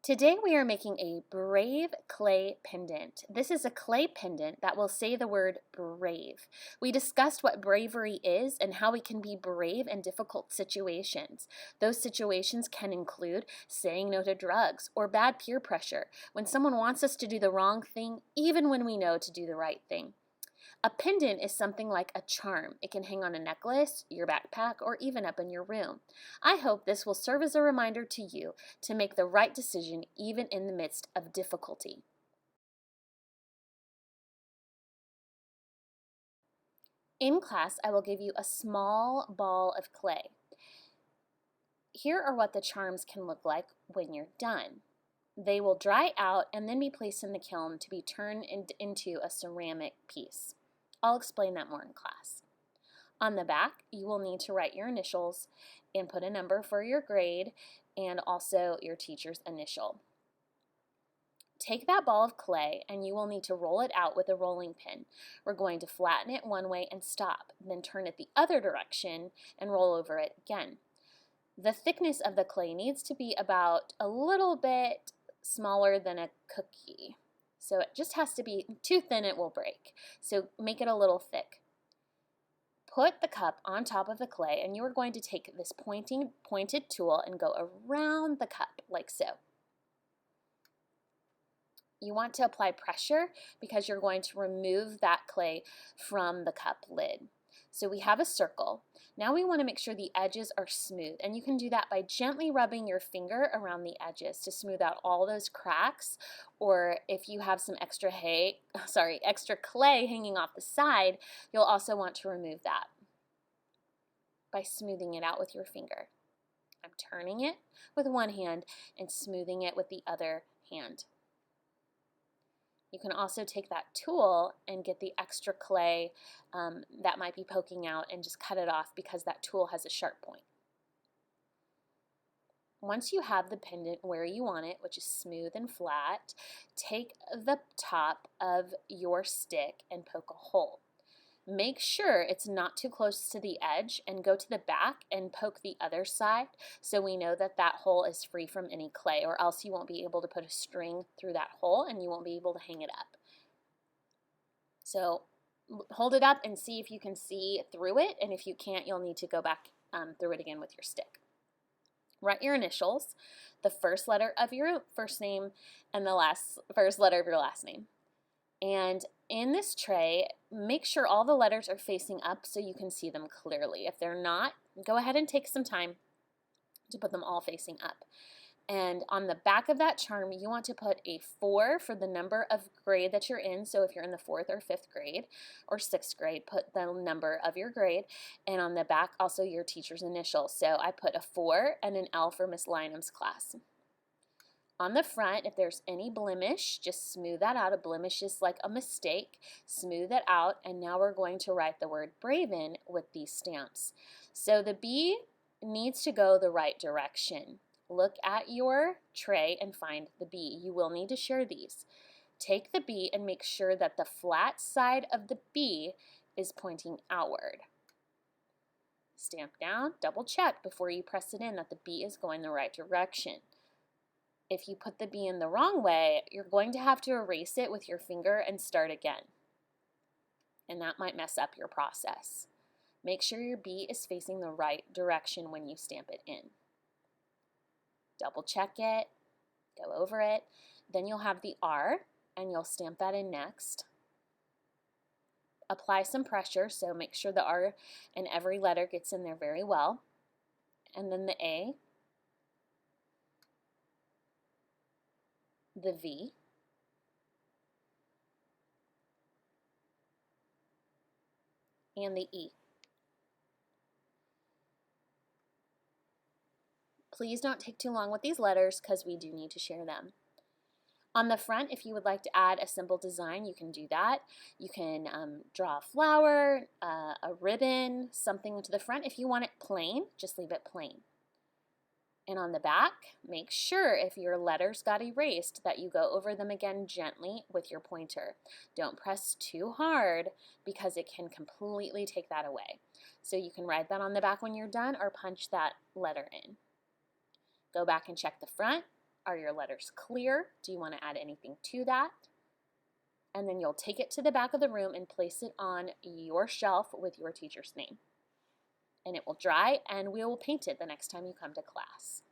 Today we are making a brave clay pendant. This is a clay pendant that will say the word brave. We discussed what bravery is and how we can be brave in difficult situations. Those situations can include saying no to drugs or bad peer pressure, when someone wants us to do the wrong thing even when we know to do the right thing. A pendant is something like a charm. It can hang on a necklace, your backpack, or even up in your room. I hope this will serve as a reminder to you to make the right decision even in the midst of difficulty. In class, I will give you a small ball of clay. Here are what the charms can look like when you're done. They will dry out and then be placed in the kiln to be turned into a ceramic piece. I'll explain that more in class. On the back, you will need to write your initials and put a number for your grade and also your teacher's initial. Take that ball of clay and you will need to roll it out with a rolling pin. We're going to flatten it one way and stop, then turn it the other direction and roll over it again. The thickness of the clay needs to be about a little bit smaller than a cookie. So it just has to be too thin, it will break. So make it a little thick. Put the cup on top of the clay and you are going to take this pointed tool and go around the cup like so. You want to apply pressure because you're going to remove that clay from the cup lid. So we have a circle. Now we want to make sure the edges are smooth, and you can do that by gently rubbing your finger around the edges to smooth out all those cracks, or if you have some extra clay hanging off the side, you'll also want to remove that by smoothing it out with your finger. I'm turning it with one hand and smoothing it with the other hand. You can also take that tool and get the extra clay that might be poking out and just cut it off because that tool has a sharp point. Once you have the pendant where you want it, which is smooth and flat, take the top of your stick and poke a hole. Make sure it's not too close to the edge and go to the back and poke the other side so we know that that hole is free from any clay, or else you won't be able to put a string through that hole and you won't be able to hang it up. So hold it up and see if you can see through it, and if you can't, you'll need to go back through it again with your stick. Write your initials, the first letter of your first name and the first letter of your last name. And in this tray, make sure all the letters are facing up so you can see them clearly. If they're not, go ahead and take some time to put them all facing up. And on the back of that charm, you want to put a 4 for the number of grade that you're in. So if you're in the 4th or 5th grade or 6th grade, put the number of your grade. And on the back, also your teacher's initial. So I put a 4 and an L for Miss Lynam's class. On the front, if there's any blemish, just smooth that out. A blemish is like a mistake. Smooth it out, and now we're going to write the word Braven with these stamps. So the B needs to go the right direction. Look at your tray and find the B. You will need to share these. Take the B and make sure that the flat side of the B is pointing outward. Stamp down, double check before you press it in that the B is going the right direction. If you put the B in the wrong way, you're going to have to erase it with your finger and start again. And that might mess up your process. Make sure your B is facing the right direction when you stamp it in. Double check it, go over it. Then you'll have the R, and you'll stamp that in next. Apply some pressure, so make sure the R and every letter gets in there very well. And then the A, the V, and the E. Please don't take too long with these letters because we do need to share them. On the front, if you would like to add a simple design, you can do that. You can draw a flower, a ribbon, something to the front. If you want it plain, just leave it plain. And on the back, make sure if your letters got erased that you go over them again gently with your pointer. Don't press too hard because it can completely take that away. So you can write that on the back when you're done or punch that letter in. Go back and check the front. Are your letters clear? Do you want to add anything to that? And then you'll take it to the back of the room and place it on your shelf with your teacher's name. And it will dry, and we will paint it the next time you come to class.